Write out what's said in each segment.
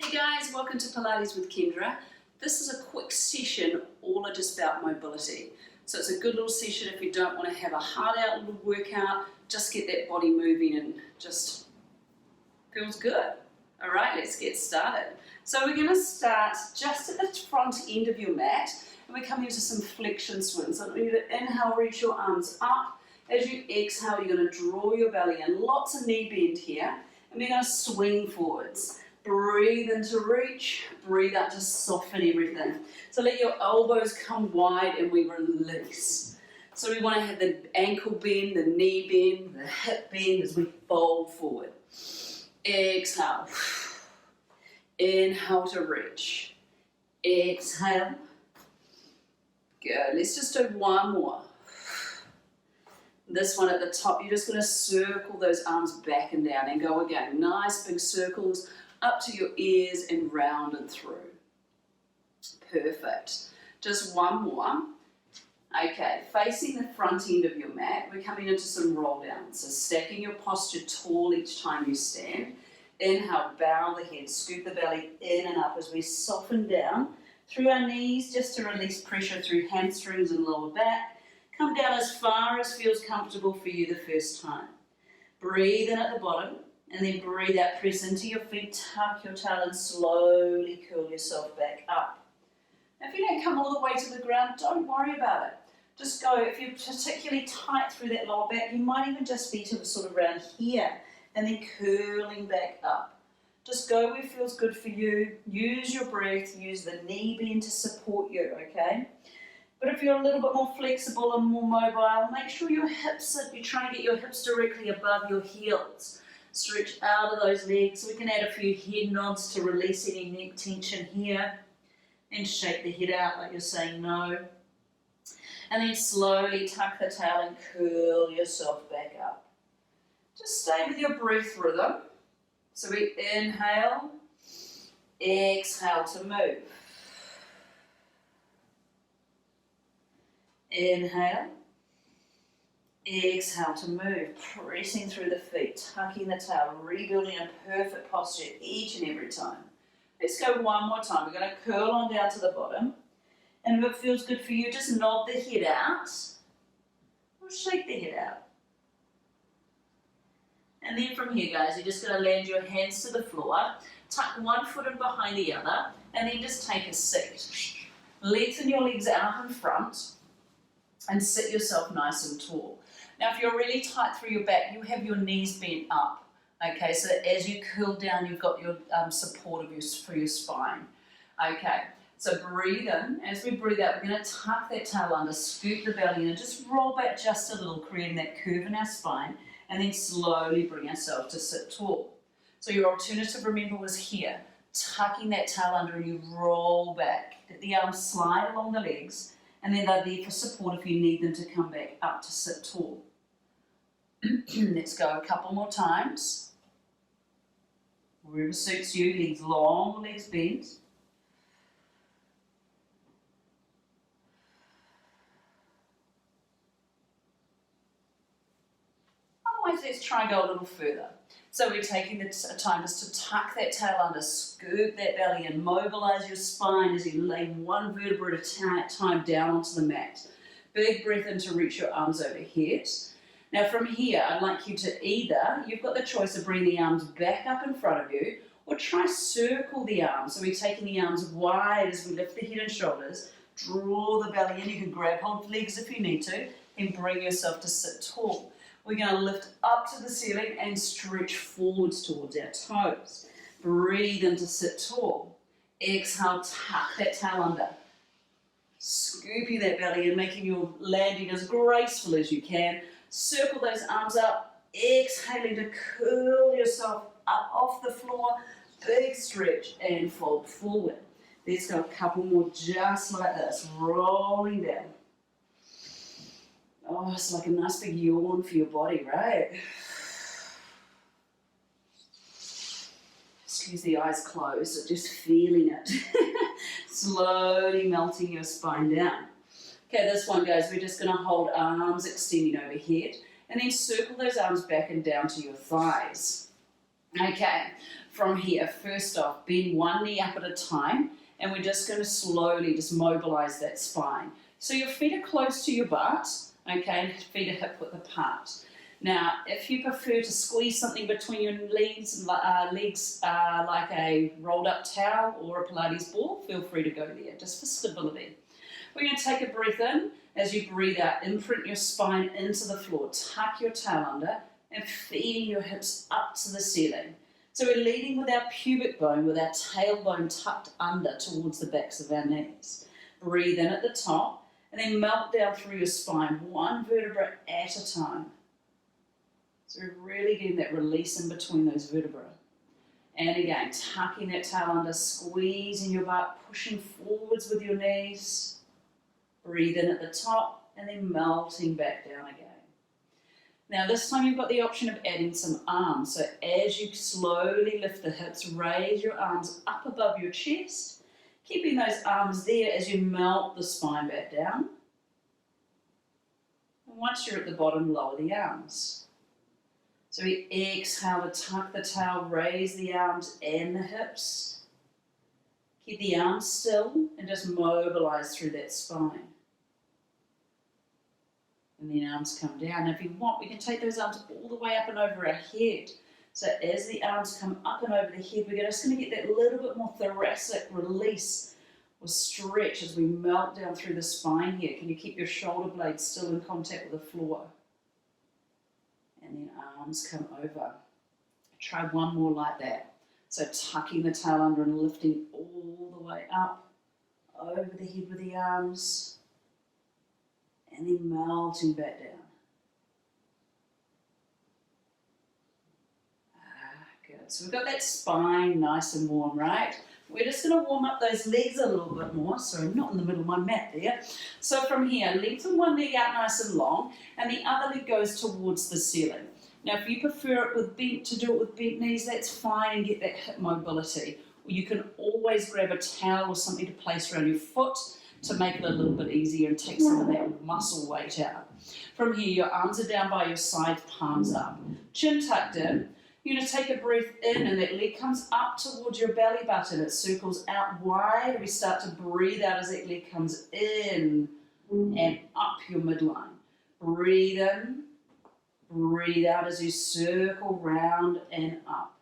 Hey guys, welcome to Pilates with Kendra. This is a quick session all just about mobility. So it's a good little session if you don't want to have a hard out little workout, just get that body moving and just feels good. All right, let's get started. So we're going to start just at the front end of your mat and we're coming into some flexion swings. So you to inhale, reach your arms up. As you exhale, you're going to draw your belly in. Lots of knee bend here and we're going to swing forwards. Breathe in to reach, breathe out to soften everything. So let your elbows come wide and we release. So we want to have the ankle bend, the knee bend, the hip bend as we fold forward. Exhale. Inhale to reach. Exhale. Good. Let's just do one more. This one at the top, you're just going to circle those arms back and down and go again. Nice big circles up to your ears and round and through. Perfect. Just one more. Okay, facing the front end of your mat, we're coming into some roll downs. So stacking your posture tall each time you stand. Inhale, bow the head, scoop the belly in and up as we soften down through our knees just to release pressure through hamstrings and lower back. Come down as far as feels comfortable for you the first time. Breathe in at the bottom. And then breathe out, press into your feet, tuck your tail and slowly curl yourself back up. Now, if you don't come all the way to the ground, don't worry about it. Just go, if you're particularly tight through that lower back, you might even just be to sort of around here and then curling back up. Just go where it feels good for you. Use your breath, use the knee bend to support you, okay? But if you're a little bit more flexible and more mobile, make sure your hips, you're trying to get your hips directly above your heels. Stretch out of those legs. We can add a few head nods to release any neck tension here. And shake the head out like you're saying no. And then slowly tuck the tail and curl yourself back up. Just stay with your breath rhythm. So we inhale, exhale to move. Inhale. Exhale to move, pressing through the feet, tucking the tail, rebuilding a perfect posture each and every time. Let's go one more time. We're going to curl on down to the bottom. And if it feels good for you, just nod the head out or shake the head out. And then from here, guys, you're just going to land your hands to the floor, tuck one foot in behind the other, and then just take a seat. Lengthen your legs out in front and sit yourself nice and tall. Now, if you're really tight through your back, you have your knees bent up. Okay, so as you curl down, you've got your support for your spine. Okay, so breathe in. As we breathe out, we're going to tuck that tail under, scoop the belly in, and just roll back just a little, creating that curve in our spine, and then slowly bring ourselves to sit tall. So your alternative, remember, was here, tucking that tail under, and you roll back. Let the arms slide along the legs, and then they're there for support if you need them to come back up to sit tall. Let's go a couple more times. Wherever suits you, legs long, legs bent. Otherwise, let's try and go a little further. So we're taking the time just to tuck that tail under, scoop that belly and mobilize your spine as you lay one vertebra at a time down onto the mat. Big breath in to reach your arms overhead. Now from here, I'd like you to either, you've got the choice of bringing the arms back up in front of you, or try circle the arms. So we're taking the arms wide as we lift the head and shoulders, draw the belly in. You can grab hold of legs if you need to, and bring yourself to sit tall. We're going to lift up to the ceiling and stretch forwards towards our toes. Breathe in to sit tall. Exhale, tuck that tail under. Scooping that belly in, making your landing as graceful as you can. Circle those arms up. Exhaling to curl yourself up off the floor. Big stretch and fold forward. Let's go a couple more just like this. Rolling down. Oh, it's like a nice big yawn for your body, right? Excuse the eyes closed, so just feeling it. Slowly melting your spine down. Okay, this one, guys, we're just going to hold arms extending overhead and then circle those arms back and down to your thighs. Okay, From here, first off, bend one knee up at a time, and we're just going to slowly just mobilize that spine. So your feet are close to your butt, okay, and feet are hip width apart. Now, if you prefer to squeeze something between your legs like a rolled up towel or a Pilates ball, feel free to go there, just for stability. We're going to take a breath in. As you breathe out, imprint your spine into the floor, tuck your tail under, and feeding your hips up to the ceiling. So we're leading with our pubic bone, with our tailbone tucked under towards the backs of our knees. Breathe in at the top, and then melt down through your spine, one vertebra at a time. So we're really getting that release in between those vertebrae. And again, tucking that tail under, squeezing your butt, pushing forwards with your knees. Breathe in at the top, and then melting back down again. Now this time you've got the option of adding some arms. So as you slowly lift the hips, raise your arms up above your chest, keeping those arms there as you melt the spine back down. And once you're at the bottom, lower the arms. So we exhale to tuck the tail, raise the arms and the hips. Keep the arms still and just mobilize through that spine. And then arms come down. If you want, we can take those arms all the way up and over our head. So as the arms come up and over the head, we're just going to get that little bit more thoracic release or stretch as we melt down through the spine here. Can you keep your shoulder blades still in contact with the floor? And then arms come over. Try one more like that. So tucking the tail under and lifting all the way up, over the head with the arms, and then melting back down. Good. So we've got that spine nice and warm, right? We're just going to warm up those legs a little bit more. Sorry, not in the middle of my mat there. So from here, lengthen one leg out nice and long, and the other leg goes towards the ceiling. Now, if you prefer it to do it with bent knees, that's fine, and get that hip mobility. Or you can always grab a towel or something to place around your foot to make it a little bit easier and take some of that muscle weight out. From here, your arms are down by your sides, palms up. Chin tucked in. You're going to take a breath in, and that leg comes up towards your belly button. It circles out wide. We start to breathe out as that leg comes in and up your midline. Breathe in, breathe out as you circle round and up.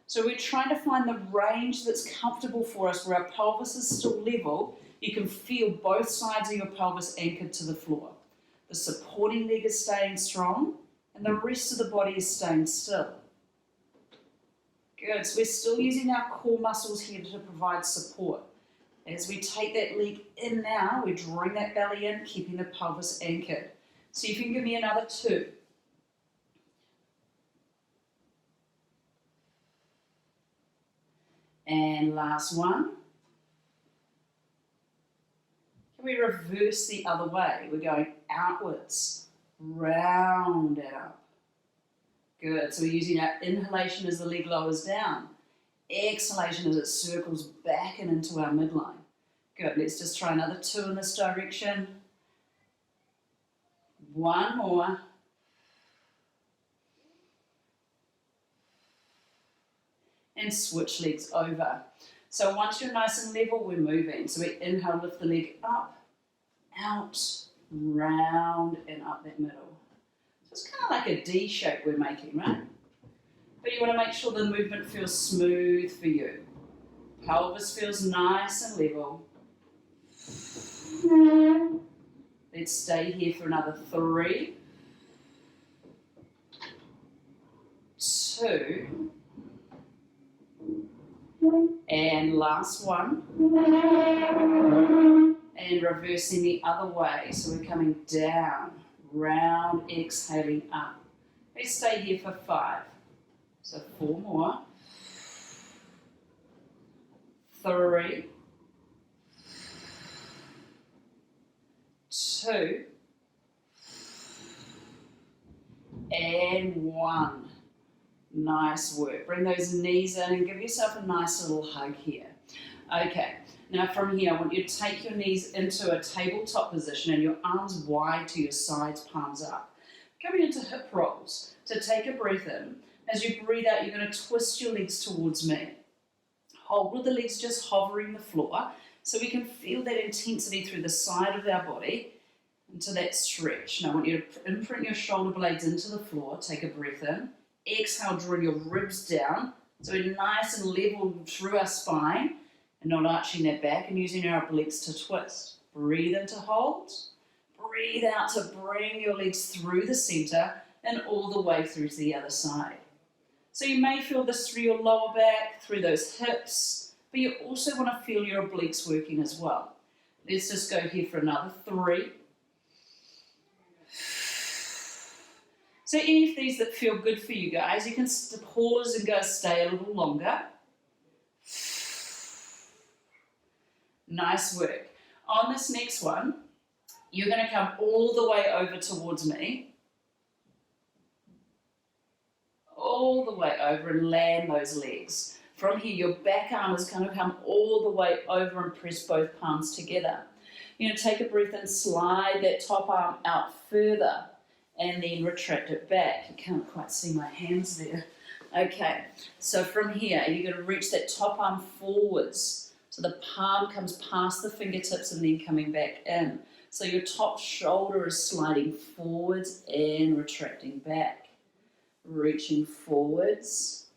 So we're trying to find the range that's comfortable for us, where our pelvis is still level. You can feel both sides of your pelvis anchored to the floor. The supporting leg is staying strong, and the rest of the body is staying still. Good, so we're still using our core muscles here to provide support. As we take that leg in now, we're drawing that belly in, keeping the pelvis anchored. So you can give me another 2. And last one. Can we reverse the other way? We're going outwards, round and up. Good, so we're using our inhalation as the leg lowers down. Exhalation as it circles back and into our midline. Good, let's just try another 2 in this direction. One more. And switch legs over. So once you're nice and level, we're moving. So we inhale, lift the leg up, out, round, and up that middle. So it's kind of like a D shape we're making, right? But you want to make sure the movement feels smooth for you. Pelvis feels nice and level. Let's stay here for another 3, 2, and last one. And reversing the other way. So we're coming down, round, exhaling up. Let's stay here for 5. So 4 more. 3, 2, and 1. Nice work. Bring those knees in and give yourself a nice little hug here. Okay, now from here, I want you to take your knees into a tabletop position and your arms wide to your sides, palms up. Coming into hip rolls. So take a breath in. As you breathe out, you're going to twist your legs towards me. Hold with the legs just hovering the floor so we can feel that intensity through the side of our body into that stretch. Now I want you to imprint your shoulder blades into the floor. Take a breath in. Exhale, draw your ribs down so we're nice and level through our spine and not arching that back and using our obliques to twist. Breathe in to hold. Breathe out to bring your legs through the center and all the way through to the other side. So you may feel this through your lower back, through those hips, but you also want to feel your obliques working as well. Let's just go here for another 3. So any of these that feel good for you guys, you can pause and go stay a little longer. Nice work. On this next one, you're going to come all the way over towards me. All the way over and land those legs. From here, your back arm is going to come all the way over and press both palms together. You're going to take a breath and slide that top arm out further and then retract it back. You can't quite see my hands there. Okay, so from here, you're going to reach that top arm forwards. So the palm comes past the fingertips and then coming back in. So your top shoulder is sliding forwards and retracting back. Reaching forwards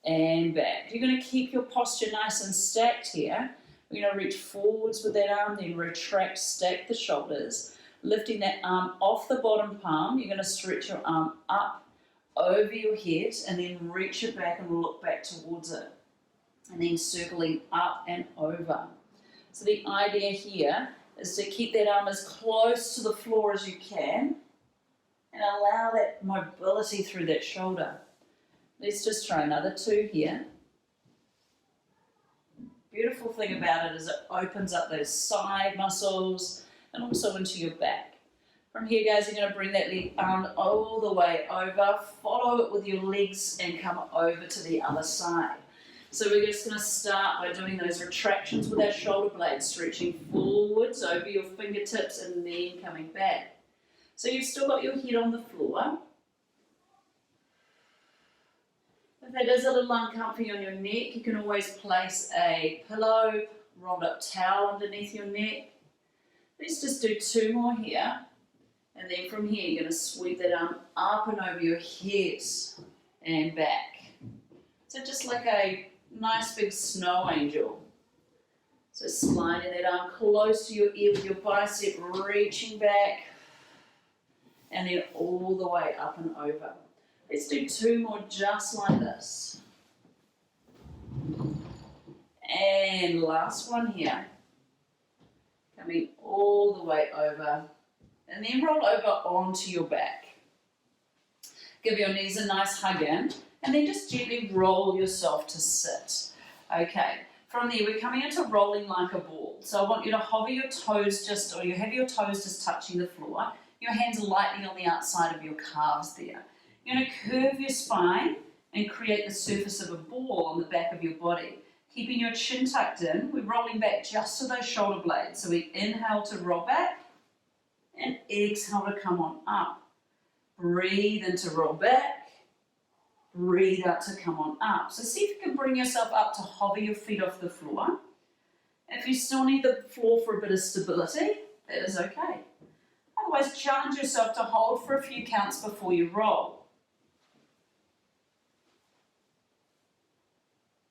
and back. You're going to keep your posture nice and stacked here. We're going to reach forwards with that arm, then retract, stack the shoulders. Lifting that arm off the bottom palm, you're going to stretch your arm up over your head and then reach it back and look back towards it. And then circling up and over. So the idea here is to keep that arm as close to the floor as you can and allow that mobility through that shoulder. Let's just try another 2 here. Beautiful thing about it is it opens up those side muscles and also into your back. From here, guys, you're going to bring that leg arm all the way over, follow it with your legs and come over to the other side. So we're just going to start by doing those retractions with our shoulder blades, stretching forwards over your fingertips and then coming back. So you've still got your head on the floor. If it is a little uncomfy on your neck, you can always place a pillow, rolled up towel underneath your neck. Let's just do 2 more here. And then from here, you're going to sweep that arm up and over your head and back. So just like a nice big snow angel. So sliding that arm close to your ear with your bicep, reaching back. And then all the way up and over. Let's do 2 more just like this. And last one here. Coming all the way over. And then roll over onto your back. Give your knees a nice hug in. And then just gently roll yourself to sit. Okay. From there, we're coming into rolling like a ball. So I want you to hover your toes or you have your toes just touching the floor. Your hands lightly on the outside of your calves there. You're going to curve your spine and create the surface of a ball on the back of your body. Keeping your chin tucked in, we're rolling back just to those shoulder blades. So we inhale to roll back and exhale to come on up. Breathe in to roll back. Breathe out to come on up. So see if you can bring yourself up to hover your feet off the floor. If you still need the floor for a bit of stability, that is okay. Otherwise, challenge yourself to hold for a few counts before you roll.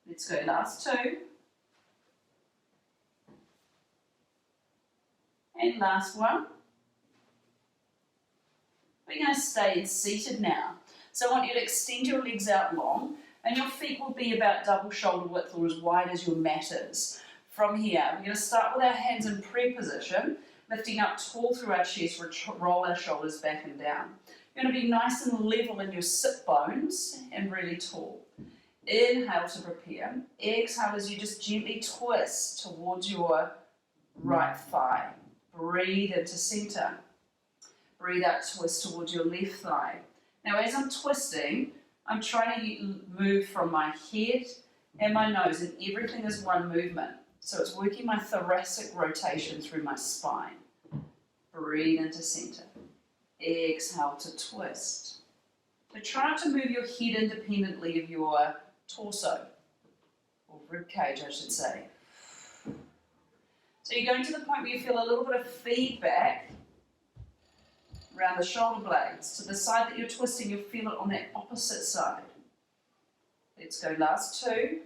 Let's go last 2. And last one. We're going to stay seated now. So I want you to extend your legs out long and your feet will be about double shoulder width or as wide as your mat is. From here, we're going to start with our hands in prayer position. Lifting up tall through our chest, roll our shoulders back and down. You're going to be nice and level in your sit bones and really tall. Inhale to prepare. Exhale as you just gently twist towards your right thigh. Breathe into center. Breathe out, twist towards your left thigh. Now as I'm twisting, I'm trying to move from my head and my nose, and everything is one movement. So it's working my thoracic rotation through my spine. Breathe into center. Exhale to twist. So try not to move your head independently of your torso, or rib cage I should say. So you're going to the point where you feel a little bit of feedback around the shoulder blades. To the side that you're twisting, you'll feel it on that opposite side. Let's go, last two.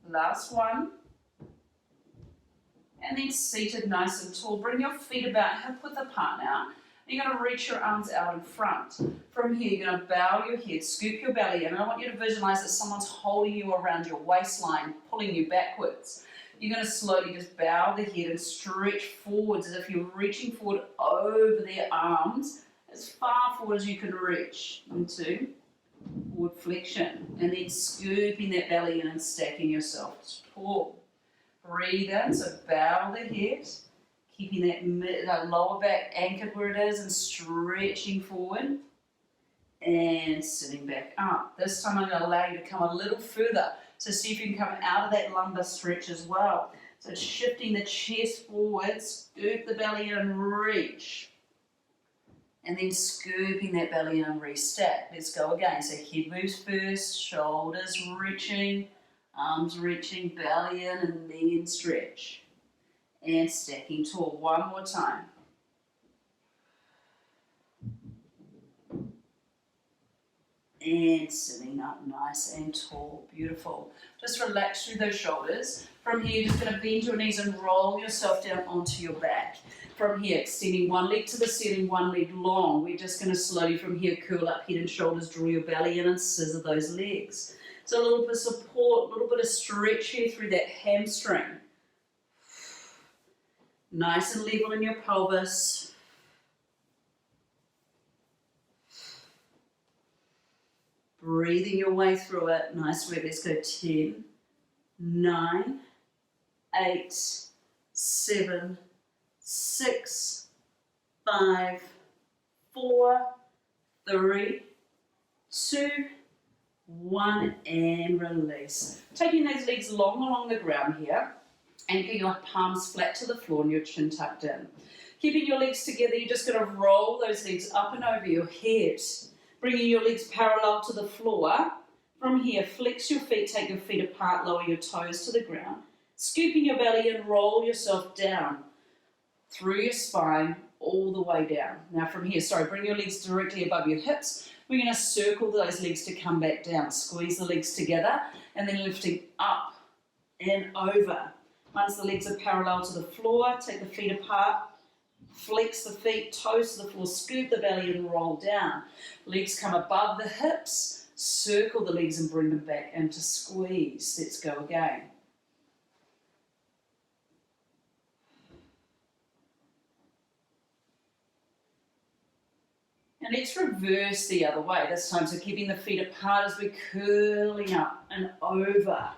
Last one. And then seated nice and tall. Bring your feet about hip width apart now. You're going to reach your arms out in front. From here, you're going to bow your head, scoop your belly in, and I want you to visualize that someone's holding you around your waistline, pulling you backwards. You're going to slowly just bow the head and stretch forwards as if you're reaching forward over their arms, as far forward as you can reach into forward flexion. And then scooping that belly in and stacking yourself tall. Breathe in, so bow the head. Keeping that lower back anchored where it is and stretching forward and sitting back up. This time I'm going to allow you to come a little further. So see if you can come out of that lumbar stretch as well. So shifting the chest forward, scoop the belly in and reach. And then scooping that belly in and restack. Let's go again. So head moves first, shoulders reaching, arms reaching, belly in and then stretch. And stacking tall. One more time. And sitting up nice and tall. Beautiful. Just relax through those shoulders. From here, you're just going to bend your knees and roll yourself down onto your back. From here, extending one leg to the ceiling, one leg long. We're just going to slowly from here curl up head and shoulders, draw your belly in and scissor those legs. So a little bit of support, a little bit of stretch here through that hamstring. Nice and level in your pelvis. Breathing your way through it. Nice work. Let's go 10, 9, 8, 7, 6, 5, 4, 3, 2, 1, and release. Taking those legs long along the ground here. Anchor your palms flat to the floor and your chin tucked in. Keeping your legs together, you're just going to roll those legs up and over your head. Bringing your legs parallel to the floor. From here, flex your feet, take your feet apart, lower your toes to the ground. Scooping your belly and roll yourself down through your spine all the way down. Now from here, bring your legs directly above your hips. We're going to circle those legs to come back down. Squeeze the legs together and then lifting up and over. Once the legs are parallel to the floor, take the feet apart, flex the feet, toes to the floor, scoop the belly and roll down. Legs come above the hips, circle the legs and bring them back into squeeze. Let's go again. And let's reverse the other way this time. So keeping the feet apart as we're curling up and over.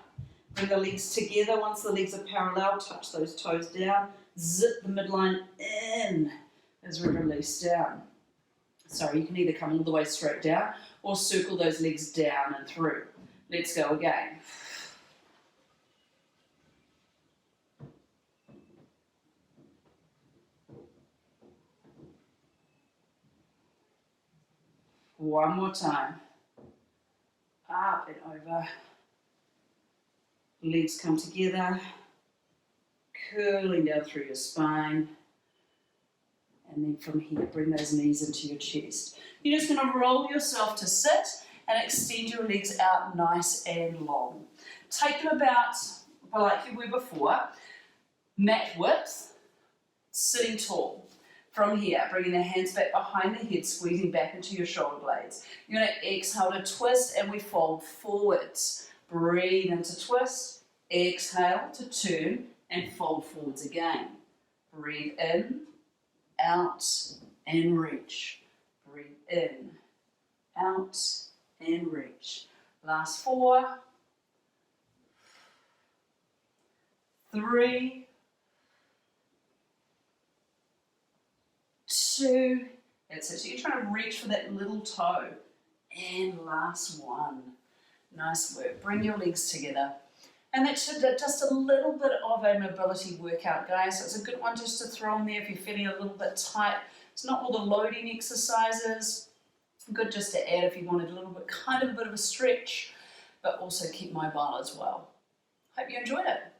Bring the legs together. Once the legs are parallel, touch those toes down. Zip the midline in as we release down. Sorry, you can either come all the way straight down or circle those legs down and through. Let's go again. One more time. Up and over. Legs come together, curling down through your spine. And then from here, bring those knees into your chest. You're just going to roll yourself to sit and extend your legs out nice and long. Take them about, like you were before, mat width, sitting tall. From here, bringing the hands back behind the head, squeezing back into your shoulder blades. You're going to exhale to twist and we fold forwards. Breathe into twist, exhale to turn and fold forwards again. Breathe in, out and reach. Breathe in, out and reach. Last 4, 3, 2, that's it. So you're trying to reach for that little toe. And last 1. Nice work. Bring your legs together. And that's just a little bit of a mobility workout, guys. So it's a good one just to throw in there if you're feeling a little bit tight. It's not all the loading exercises. Good just to add if you wanted a little bit, kind of a bit of a stretch, but also keep mobile as well. Hope you enjoyed it.